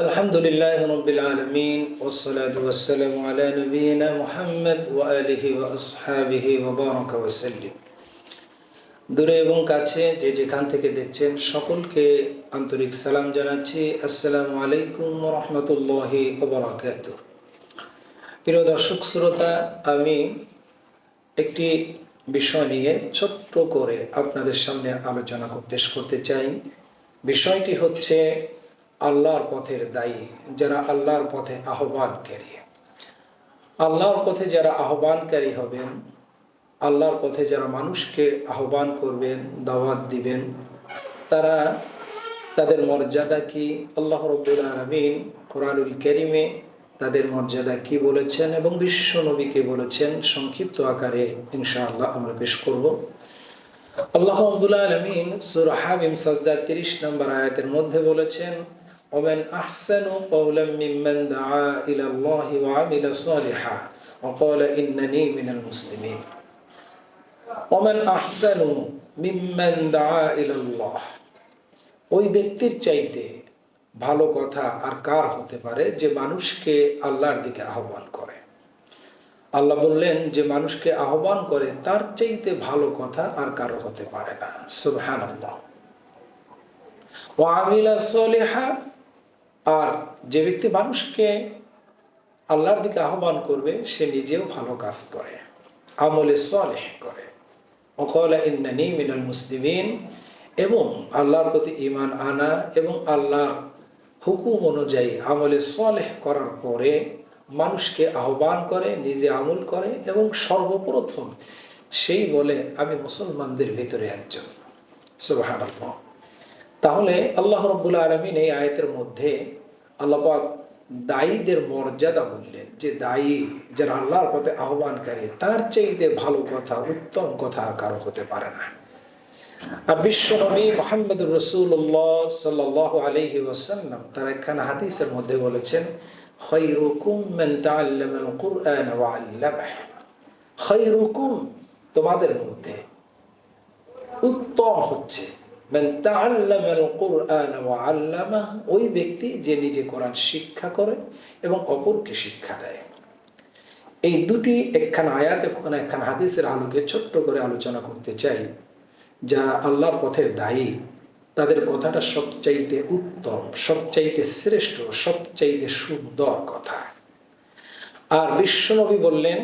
আলহামদুলিল্লাহি রাব্বিল আলামিন ওয়াসসালাতু ওয়াসসালামু আলা নবিয়িনা মুহাম্মদ ওয়া আলিহি ওয়া আসহাবিহি ওয়া বারাকা ওয়া সাল্লাম। দূরে এবং কাছে যে যেখান থেকে দেখছেন সকলকে আন্তরিক সালাম জানাচ্ছি। আসসালামু আলাইকুম ওয়া রাহমাতুল্লাহি ওয়া বারাকাতুহু। প্রিয় দর্শক শ্রোতা, আমি একটি বিষয় নিয়ে ছোট্ট করে আপনাদের সামনে আলোচনা পেশ করতে চাই। বিষয়টি হচ্ছে আল্লাহর পথের দায়ী, যারা আল্লাহর পথে আহ্বানকারী। আল্লাহর পথে যারা আহ্বানকারী হবেন, আল্লাহর পথে যারা মানুষকে আহ্বান করবেন, দাওয়াত দিবেন, তাদের মর্যাদা কি? আল্লাহ রাব্বুল আলামিন কোরআনুল কারীমে তাদের মর্যাদা কি বলেছেন এবং বিশ্ব নবীকে বলেছেন, সংক্ষিপ্ত আকারে ইনশাআল্লাহ আমরা পেশ করব। আল্লাহ রাব্বুল আলামিন সূরা হামিম সাজদার 30 নম্বর আয়াতের মধ্যে বলেছেন, ومن أحسن قولا ممن دعا إلى الله وعمل صالحا وقال إنني من المسلمين। ومن أحسن ممن دعا إلى الله, ওই ব্যক্তির চাইতে ভালো কথা আর কার হতে পারে যে মানুষকে আল্লাহর দিকে আহ্বান করে। আল্লাহ বললেন যে মানুষকে আহ্বান করে তার চাইতে ভালো কথা আর কারো হতে পারে না। সুবহানাল্লাহ। ওয়া আমিলা সলিহা, আর যে ব্যক্তি মানুষকে আল্লাহর দিকে আহ্বান করবে সে নিজেও ভালো কাজ করে, আমলে সলেহ করে। ওয়াকালা ইন্নানী মিনাল মুসলিমিন, এবং আল্লাহর প্রতি ঈমান আনা এবং আল্লাহর হুকুম অনুযায়ী আমলে সলেহ করার পরে মানুষকে আহ্বান করে, নিজে আমল করে এবং সর্বপ্রথম সেই বলে আমি মুসলমানদের ভিতরে একজন। সুবহানাল্লাহ। তাহলে আল্লাহ রাব্বুল আলামিন এই আয়াতের মধ্যে আল্লাহ পাক দায়ীদের মর্যাদা বললেন যে দায়ী যারা আল্লাহর পথে আহ্বানকারী তার চাইতে ভালো কথা, উত্তম কথা আর কারো হতে পারে না। আর বিশ্ব নবী মুহাম্মদুর রাসূলুল্লাহ সাল্লাল্লাহু আলাইহি ওয়াসাল্লাম তার একখানা হাদিসের মধ্যে বলেছেন, খায়রুকুম মান তাআল্লামাল কুরআন ওয়া আল্লামাহু। খায়রুকুম, তোমাদের মধ্যে উত্তম হচ্ছে মান তাআল্লামাল কুরআন ওয়া আল্লামাহু, ওই ব্যক্তি যে নিজে কোরআন শিক্ষা করে এবং অপরকে শিক্ষা দেয়। এই দুটি একখানা আয়াত এবং একখানা হাদিসের আলোকে ছোট্ট করে আলোচনা করতে চাই। যারা আল্লাহর পথের দায়ী তাদের কথাটা সবচাইতে উত্তম, সবচাইতে শ্রেষ্ঠ, সবচাইতে সুন্দর কথা। আর বিশ্বনবী বললেন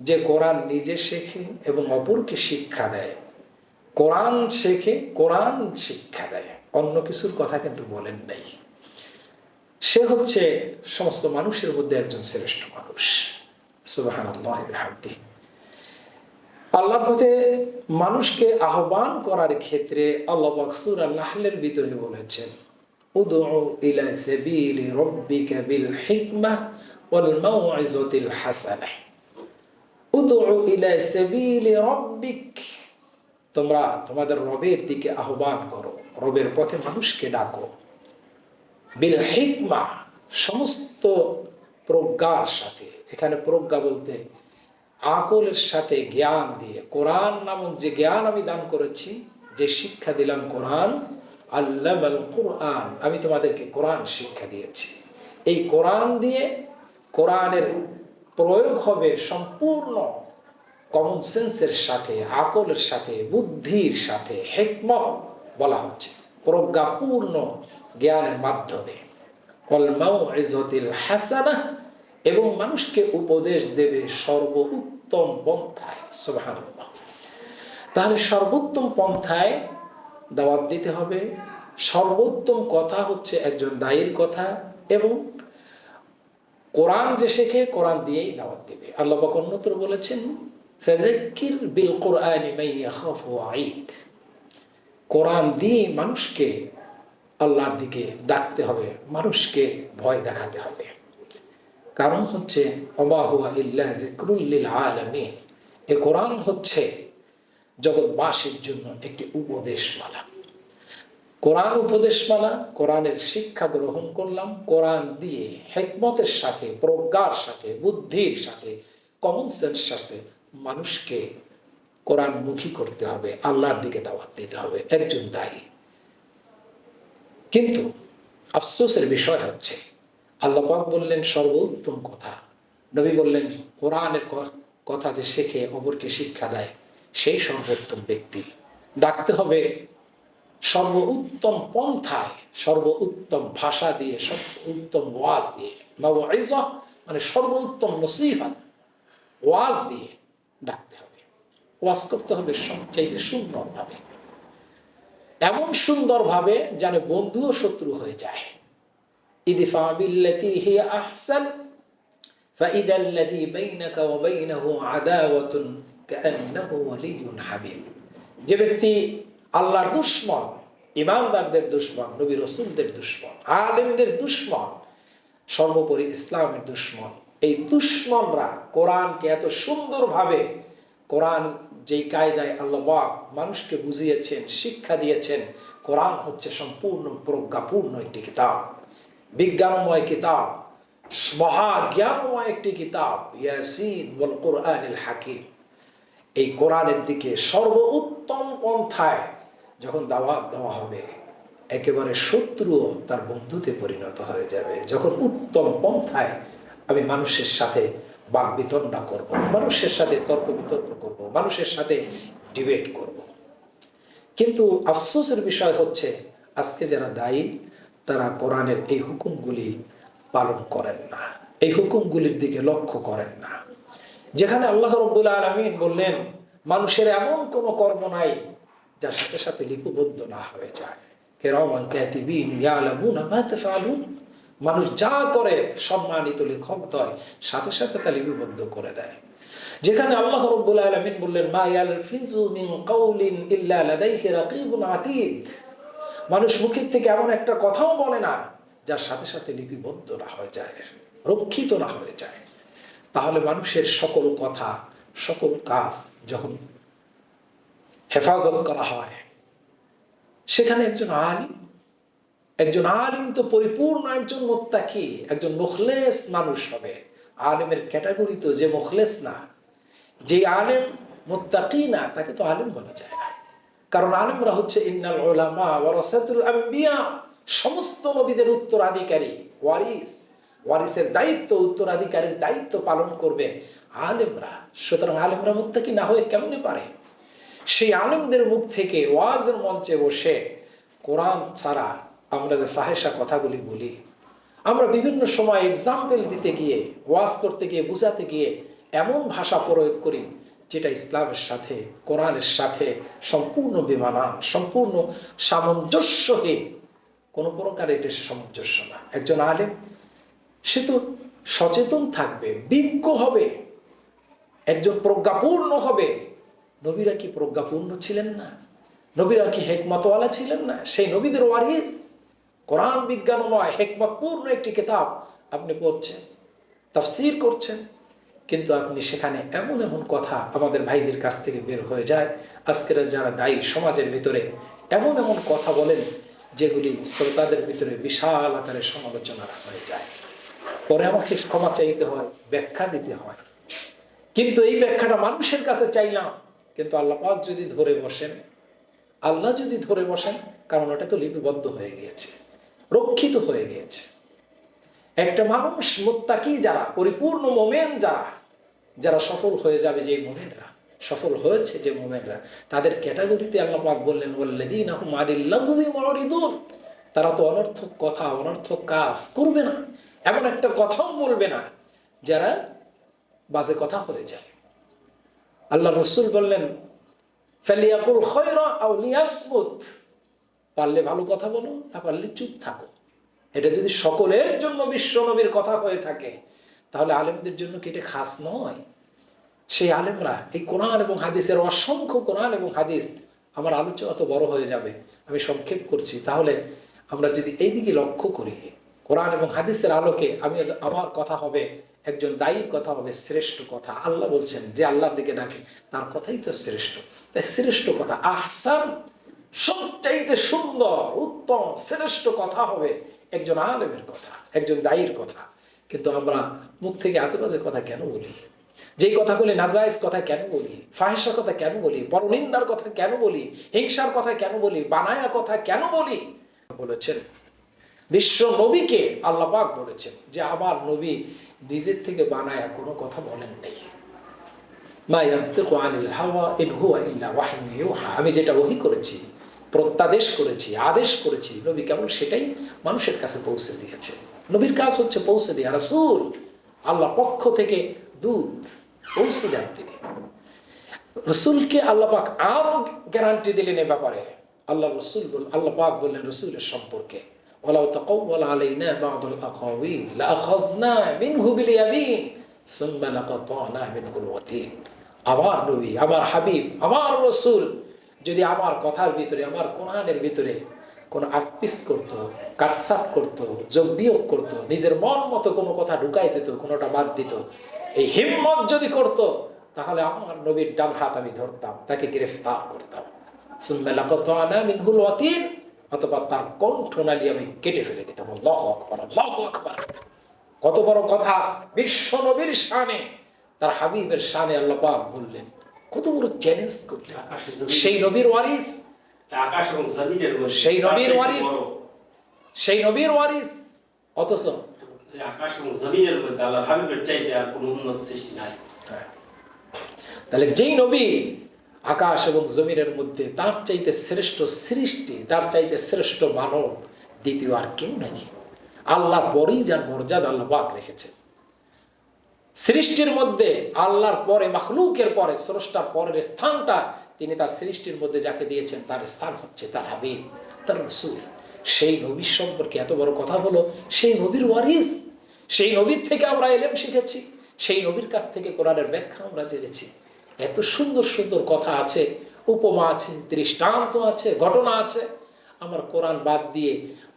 যে কোরআন নিজে শেখে এবং অপরকে শিক্ষা দেয়। কোরআন শেখে, কোরআন শিক্ষা দেয়, অন্য কিছুর কথা কিন্তু বলেন নাই। সে হচ্ছে সমস্ত মানুষের মধ্যে একজন শ্রেষ্ঠ মানুষ। সুবহানাল্লাহ ওয়া বিহামদিহি। আল্লাহর পথে মানুষকে আহ্বান করার ক্ষেত্রে আল্লাহ পাক সূরা নাহলের ভিতরে বলেছেন, উদউ ইলা সাবিলি রাব্বিকা বিল হিকমাহ ওয়াল মাউইযাতিল হাসানাহ। উদউ ইলা সাবিলি রাব্বিক, তোমরা তোমাদের রবের দিকে আহ্বান করো, রবের পথে মানুষকে ডাকো। বিল হিকমা, সমস্ত প্রজ্ঞার সাথে, এখানে প্রজ্ঞা বলতে আকলের সাথে জ্ঞান দিয়ে, কোরআন নামক যে জ্ঞান আমি দান করেছি, যে শিক্ষা দিলাম কোরআন, আল্লামাল কুরআন, আমি তোমাদেরকে কোরআন শিক্ষা দিয়েছি। এই কোরআন দিয়ে কোরআনের প্রয়োগ হবে সম্পূর্ণ কমন সেন্সের সাথে, আকলের সাথে, বুদ্ধির সাথে। হিকমত বলা হচ্ছে প্রজ্ঞাপূর্ণ জ্ঞানের মাধ্যমে। ওয়াল মাউইযাতিল হাসানাহ, এবং মানুষকে উপদেশ দেবে সর্বোত্তম পন্থায়। সুবহানাল্লাহ। তাহলে সর্বোত্তম পন্থায় দাওয়াত দিতে হবে। সর্বোত্তম কথা হচ্ছে একজন দায়ীর কথা, এবং কোরআন যে শেখে কোরআন দিয়েই দাওয়াত দেবে। আল্লাহ পাক অন্যত্র বলেছেন, ফাযাক্কির বিল কুরআনি মান ইয়াখাফু ওয়াঈদ, কোরআন দিয়ে মানুষকে আল্লাহর দিকে ডাকতে হবে, মানুষকে ভয় দেখাতে হবে। কারণ হচ্ছে ওমা হুয়া ইল্লা যিকরুল লিল আলামিন, এই কোরআন হচ্ছে জগৎবাসীর জন্য একটি উপদেশমালা। কোরআন উপদেশমালা, কোরআনের শিক্ষা গ্রহণ করলাম, কোরআন দিয়ে হিকমতের সাথে, প্রজ্ঞার সাথে, বুদ্ধির সাথে, কমন সেন্স সাথে মানুষকে কোরআনমুখী করতে হবে, আল্লাহর দিকে দাওয়াত দিতে হবে একজন দায়ী। কিন্তু আফসোসের বিষয় হচ্ছে আল্লাহ পাক বললেন সর্বোত্তম কথা, নবী বললেন কোরআনের কথা যে শেখে অপরকে শিক্ষা দেয় সেই সর্বোত্তম ব্যক্তি। ডাকতে হবে সর্বোত্তম পন্থায়, সর্বোত্তম ভাষা দিয়ে, সর্বোত্তম ওয়াজ দিয়ে, মাউইযা মানে সর্বোত্তম নসিহত, ওয়াজ দিয়ে ডাকতে হবে। ওয়াজ করতে হবে সবচেয়ে সুন্দরভাবে, এমন সুন্দরভাবে যেন বন্ধু ও শত্রু হয়ে যায়। ইদফা বিল্লাতি হিয়া আহসান ফাইদা আল্লাযী বাইনাকা ওয়া বাইনাহু আদাওয়াতুন কাআন্নাহু ওয়ালিয়্যুন হামীম। যে ব্যক্তি আল্লাহর দুশমন, ইমানদারদের দুশমন, নবী রাসূলদের দুশমন, আলেমদের দুশমন, সর্বোপরি ইসলামের দুশমন, এই দুশমনরা কোরআনকে এত সুন্দরভাবে, কোরআন যেই কায়দায় আল্লাহ পাক মানুষকে বুঝিয়েছেন, শিক্ষা দিয়েছেন, কোরআন হচ্ছে সম্পূর্ণ প্রজ্ঞাপূর্ণ একটি কিতাব, বিজ্ঞানময় কিতাব, মহাজ্ঞানময় একটি কিতাব, ইয়াসিন ওয়াল কুরআনিল হাকিম। এই কোরআনের দিকে সর্বোত্তম পন্থায় যখন দাওয়াত দেওয়া হবে, একেবারে শত্রুও তার বন্ধুতে পরিণত হয়ে যাবে। যখন উত্তম পন্থায় আমি মানুষের সাথে বাকবিতণ্ডা করব, মানুষের সাথে তর্ক বিতর্ক করব, মানুষের সাথে ডিবেট করব। কিন্তু আফসোসের বিষয় হচ্ছে আজকে যারা দায়ী তারা কোরআনের এই হুকুমগুলি পালন করেন না, এই হুকুমগুলির দিকে লক্ষ্য করেন না। যেখানে আল্লাহ রাব্বুল আলামিন বললেন মানুষের এমন কোনো কর্ম নাই যার সাথে সাথে লিপিবদ্ধ না হয়ে যায়, কিরামান কাতিবিন ইয়ালামুনা মা তাফআলুন। মানুষ যা করে সম্মানিত লেখকদ্বয় সাথে সাথে তা লিপিবদ্ধ করে দেয়। যেখানে আল্লাহ রাব্বুল আলামিন বললেন মা ইয়ালফিজু মিন কাউলিন ইল্লা লাদাইহি রাকীবুন আতীদ, মানুষ মুখের থেকে এমন একটা কথাও বলে না যার সাথে সাথে লিপিবদ্ধ না হয়ে যায়, রক্ষিত না হয়ে যায়। তাহলে মানুষের সকল কথা, সকল কাজ যখন হেফাজত করা হয়, সেখানে একজন আলিম তো পরিপূর্ণ একজন মুত্তাকি, একজন মুখলেস মানুষ হবে। আলিমের ক্যাটাগরি তো যে মুখলেস না, যে আলিম মুত্তাকি না, তাকে তো আলিম বলা যায় না। কারণ আলিমরা হচ্ছে ইন্নাল উলামা ওয়ারাসাতুল আম্বিয়া, সমস্ত নবীদের উত্তরাধিকারী, ওয়ারিসের দায়িত্ব, উত্তরাধিকারীর দায়িত্ব পালন করবে আলেমরা। সুতরাং আলেমরা মুত্তাকি না হয়ে কেমনে পারে? সেই আলেমদের মুখ থেকে ওয়াজের মঞ্চে বসে কোরআন ছাড়া আমরা যে ফাহেসা কথাগুলি বলি, আমরা বিভিন্ন সময় এক্সাম্পল দিতে গিয়ে, ওয়াজ করতে গিয়ে, বুঝাতে গিয়ে এমন ভাষা প্রয়োগ করি যেটা ইসলামের সাথে, কোরআনের সাথে সম্পূর্ণ বেমানান, সম্পূর্ণ সামঞ্জস্যহীন, কোনো প্রকার এটা সামঞ্জস্য না। একজন আলেম সে তো সচেতন থাকবে, বিজ্ঞ হবে, একজন প্রজ্ঞাপূর্ণ হবে। নবীরা কি প্রজ্ঞাপূর্ণ ছিলেন না? নবীরা কি হেকমতওয়ালা ছিলেন না? সেই নবীদের ওয়ারিস। কোরআন বিজ্ঞানময় হেকমতপূর্ণ একটি কিতাব আপনি পড়ছেন, তাফসীর করছেন, কিন্তু আপনি সেখানে এমন এমন কথা আমাদের ভাইদের কাছ থেকে বের হয়ে যায়। আজকের যারা দায়ী সমাজের ভিতরে এমন এমন কথা বলেন যেগুলি শ্রোতাদের ভিতরে বিশাল আকারে সমালোচনা হয়ে যায়। পরে আমাকে ক্ষমা চাইতে হয়, ব্যাখ্যা দিতে হয়। কিন্তু এই ব্যাখ্যাটা মানুষের কাছে চাইলাম, কিন্তু আল্লাহ পাক যদি ধরে বসেন, আল্লাহ যদি ধরে বসেন, কারণ ওটা তো লিপিবদ্ধ হয়ে গিয়েছে, রক্ষিত হয়ে গিয়েছে। একটা মানুষ মুত্তাকি যারা, পরিপূর্ণ মোমেন যারা সফল হয়ে যাবে, যে মোমেনরা সফল হয়েছে, যে মোমেনরা, তাদের ক্যাটাগরিতে আল্লাহ পাক বললেন ওয়াল্লাযীনা হুম আনিল লাগবি মুরিদুন, তারা তো অনর্থক কথা, অনর্থক কাজ করবে না, এমন একটা কথাও বলবে না যারা বাজে কথা হয়ে যায়। আল্লাহ রাসূল বললেন ফালিয়াকুল খায়রা আও লিয়াসমুত, পারলে ভালো কথা বলো, না পারলে চুপ থাকো। এটা যদি সকলের জন্য বিশ্ব নবীর কথা হয়ে থাকে, তাহলে আলেমদের জন্য কি এটা খাস নয়? সেই আলেমরা এই কোরআন এবং হাদিসের, অসংখ্য কোরআন এবং হাদিস, আমার আলোচনা তো বড় হয়ে যাবে, আমি সংক্ষেপ করছি। তাহলে আমরা যদি এই দিকে লক্ষ্য করি, কোরআন এবং হাদিসের আলোকে আমার কথা হবে, একজন দায়ীর কথা হবে শ্রেষ্ঠ কথা। আল্লাহ বলছেন যে আল্লাহর দিকে ডাকে তার কথাই তো শ্রেষ্ঠ। তাই শ্রেষ্ঠ কথা, আহসান, সবচাইতে সুন্দর, উত্তম, শ্রেষ্ঠ কথা হবে একজন আলেমের কথা, একজন দায়ীর কথা। কিন্তু আমরা মুখ থেকে আজেবাজে কথা কেন বলি? যেই কথাগুলি নাজায়েজ কথা কেন বলি? ফাহিশা কথা কেন বলি? পরনিন্দার কথা কেন বলি? হিংসার কথা কেন বলি? বানায়া কথা কেন বলি? বলেছেন বিশ্ব নবীকে আল্লাহ পাক বলেছেন যে আমার নবী নিজের থেকে বানায় কোনো কথা বলেন নাই। মা ইয়ানতিকু আনিল হাওয়া ইন হুয়া ইল্লা ওয়াহয়ুন ইউহা, আমি যেটা ওহী করেছি, প্রত্যাদেশ করেছি, আদেশ করেছি, নবী কেবল সেটাই মানুষের কাছে পৌঁছে দিয়েছে। নবীর কাজ হচ্ছে পৌঁছে দেওয়া। রাসূল আল্লাহ পক্ষ থেকে দূত, পৌঁছে দেন তিনি। রসুলকে আল্লাহ পাক আরো গ্যারান্টি দিলেন এ ব্যাপারে। আল্লাহ পাক বললেন রসুলের সম্পর্কে, ওয়ালাউ তাকাওয়ালা আলাইনা বা'দুল আকাওয়িল লাআখাযনা মিনহু বিল ইয়ামিন সুম্মা লাকাতা'না মিনহুল ওয়াতিন। আমার নবী, আমার হাবিব, আমার রসুল যদি আমার কথার ভিতরে, আমার কোরআনের ভিতরে কোনো আকপিস করতো, কাটসাট করতো, যোগ বিয়োগ করতো, নিজের মন মতো কোনো কথা ঢুকাই দিত, কোনোটা বাদ দিত, এই হিম্মত যদি করতো, তাহলে আমার নবীর ডান হাত আমি ধরতাম, তাকে গ্রেফতার করতাম। সুম্মা লাকাতা'না মিনহুল ওয়াতিন, অথবা তার কণ্ঠনালী আমি কেটে ফেলে দিতাম। আল্লাহু আকবার, আল্লাহু আকবার। কত বড় কথা! বিশ্ব নবীর শানে, তার হাবিবের শানে আল্লাহ পাক বললেন, কত বড় চ্যালেঞ্জ করলেন। সেই নবীর ওয়ারিস, আকাশ এবং জমিনের মধ্যে, সেই নবীর ওয়ারিস, সেই নবীর ওয়ারিস, অথচ আকাশ এবং জমিনের মধ্যে আল্লাহর হাবিবের চাইতে আর কোনো উন্নত সৃষ্টি নাই। তাহলে যেই নবী আকাশ এবং জমিনের মধ্যে, তার চাইতে শ্রেষ্ঠ সৃষ্টি, তার চাইতে শ্রেষ্ঠ মানব দ্বিতীয় আর কেউ নাই। আল্লাহর পরেই যার মর্যাদা আল্লাহ পাক রেখেছেন। সৃষ্টির মধ্যে আল্লাহর পরে, মাখলুকের পরে, স্রষ্টার পরের স্থানটা তিনি তার সৃষ্টির মধ্যে যাকে দিয়েছেন, তার স্থান হচ্ছে তার হাবিব, তার রাসূল। সেই নবীর সম্পর্কে এত বড় কথা হলো। সেই নবীর ওয়ারিস, সেই নবীর থেকে আমরা ইলম শিখেছি, সেই নবীর কাছ থেকে কোরআনের ব্যাখ্যা আমরা জেনেছি। এত সুন্দর সুন্দর কথা আছে, উপমা আছে, দৃষ্টান্ত আছে, ঘটনা আছে। আমার কোরআন বাদ দিয়ে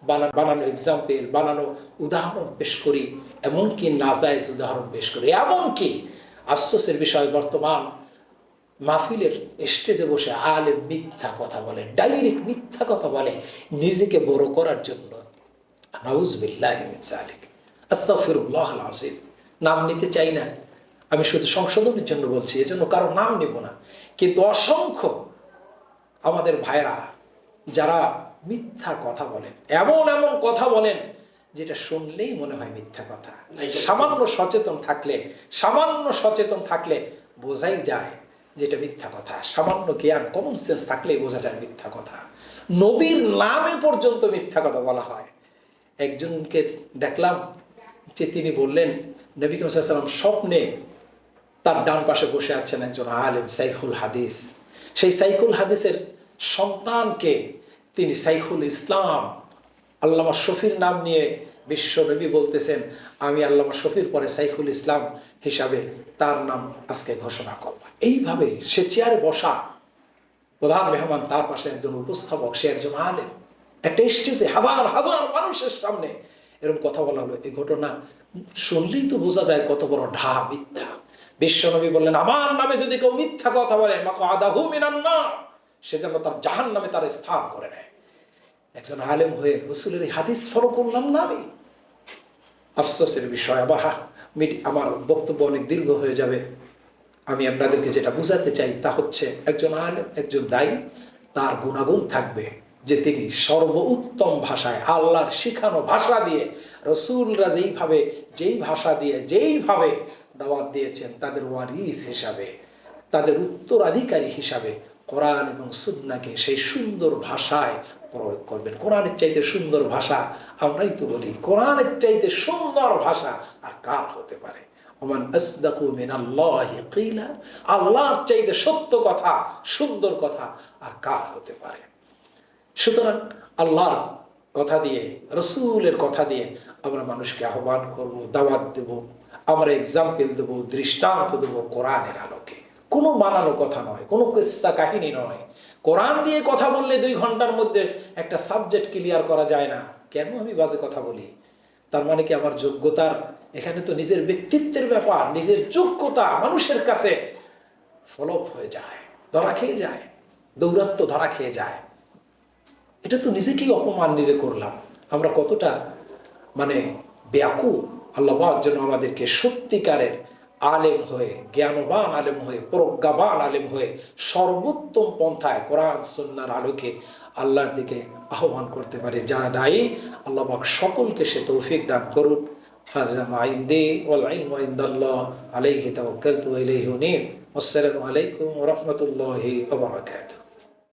বানানো এক্সাম্পল, বানানো উদাহরণ পেশ করি, এমনকি নাজায়েজ উদাহরণ পেশ করি। এমনকি আফসোসের বিষয়, বর্তমান মাহফিলের স্টেজে বসে আলেম মিথ্যা কথা বলে, ডাইরেক্ট মিথ্যা কথা বলে নিজেকে বড় করার জন্য। নাউযুবিল্লাহি মিন যালিক, আস্তাগফিরুল্লাহাল আযীম। নাম নিতে চাই না, আমি শুধু সংশোধনের জন্য বলছি, এজন্য কারো নাম নিব না। কিন্তু অসংখ্য আমাদের ভাইরা যারা মিথ্যা কথা বলেন, এমন এমন কথা বলেন যেটা শুনলেই মনে হয় মিথ্যা কথা। সামান্য সচেতন থাকলে বোঝাই যায় যেটা মিথ্যা কথা। সামান্য জ্ঞান, কমন সেন্স থাকলেই বোঝা যায় মিথ্যা কথা। নবীর নামে পর্যন্ত মিথ্যা কথা বলা হয়। একজনকে দেখলাম যে তিনি বললেন, নবী করিম সাল্লাল্লাহু আলাইহি ওয়াসাল্লাম স্বপ্নে তার ডান পাশে বসে আছেন একজন আলেম, শাইখুল হাদিস। সেই শাইখুল হাদিসের সন্তানকে তিনি শাইখুল ইসলাম, আল্লামা শফির নাম নিয়ে বিশ্ব নবী বলতেছেন, আমি আল্লামা শফির পরে শাইখুল ইসলাম হিসাবে তার নাম আজকে ঘোষণা করব। এইভাবে সে চেয়ারে বসা, প্রধান মেহমান তার পাশে একজন উপস্থাপক, সে একজন আলেম, একটা স্টেজে হাজার হাজার মানুষের সামনে এরকম কথা বলা হলো। এই ঘটনা শুনলেই তো বোঝা যায় কত বড় ঢা মিথ্যা। বিশ্বনবী বললেন, আমার নামে যদি কেউ মিথ্যা কথা বলে, মাকআদাহু মিনান নার, সে যেন তার জাহান্নামে তার স্থান করে নেয়। একজন আলেম হয়ে রাসূলের এই হাদিস ফলো করলাম না আমি। আফসোসের বিষয়। আবার আমার বক্তব্য অনেক দীর্ঘ হয়ে যাবে। আমি আপনাদেরকে যেটা বুঝাতে চাই তা হচ্ছে, একজন আলেম, একজন দায়ী, তার গুণাগুণ থাকবে যে তিনি সর্বোত্তম ভাষায়, আল্লাহর শিখানো ভাষা দিয়ে, রাসূলরা যেই ভাষা দিয়ে যেইভাবে দাওয়াত দিয়েছেন, তাদের ওয়ারিস হিসাবে, তাদের উত্তরাধিকারী হিসাবে কোরআন এবং সুন্নাহকে সেই সুন্দর ভাষায় প্রয়োগ করবেন। কোরআনের চাইতে সুন্দর ভাষা, আমরাই তো বলি, কোরআনের চাইতে সুন্দর ভাষা আর কার হতে পারে? ওমান আসদাকু মিনাল্লাহি কিলা, আল্লাহর চাইতে সত্য কথা, সুন্দর কথা আর কার হতে পারে? সুতরাং আল্লাহর কথা দিয়ে, রাসূলের কথা দিয়ে আমরা মানুষকে আহ্বান করব, দাওয়াত দেব, আমরা এক্সাম্পল দেব, দৃষ্টান্ত দেব কোরআনের আলোকে। কোনো বানানো কথা নয়, কোনো কিস্সা কাহিনী নয়। কোরআন দিয়ে কথা বললে 2 ঘন্টার মধ্যে একটা সাবজেক্ট ক্লিয়ার করা যায় না। কেন আমি বাজে কথা বলি? তার মানে কি আমার যোগ্যতার? এখানে তো নিজের ব্যক্তিত্বের ব্যাপার, নিজের যোগ্যতা মানুষের কাছে ফলপ হয়ে যায়, ধরা খেয়ে যায়, দৌরাত্ম ধরা খেয়ে যায়। এটা তো নিজেকেই অপমান নিজে করলাম। আমরা কতটা মানে বেয়াকুব! আল্লাহ পাক যেন আমাদেরকে সত্যিকারের আলেম হয়ে, জ্ঞানবান আলেম হয়ে, প্রজ্ঞাবান আলেম হয়ে সর্বোত্তম পন্থায় কোরআন সুন্নাহর আলোকে আল্লাহর দিকে আহ্বান করতে পারে। যা দায়ী আল্লাহ পাক সকলকে সে তৌফিক দান করুন। হাযা মা ইনদি ওয়াল ইলমু ইনদাল্লাহ আলাইহি তাওয়াক্কালতু ওয়া ইলাইহি উনীব। আসসালামু আলাইকুম ওয়া রাহমাতুল্লাহি ওয়া বারাকাতুহু।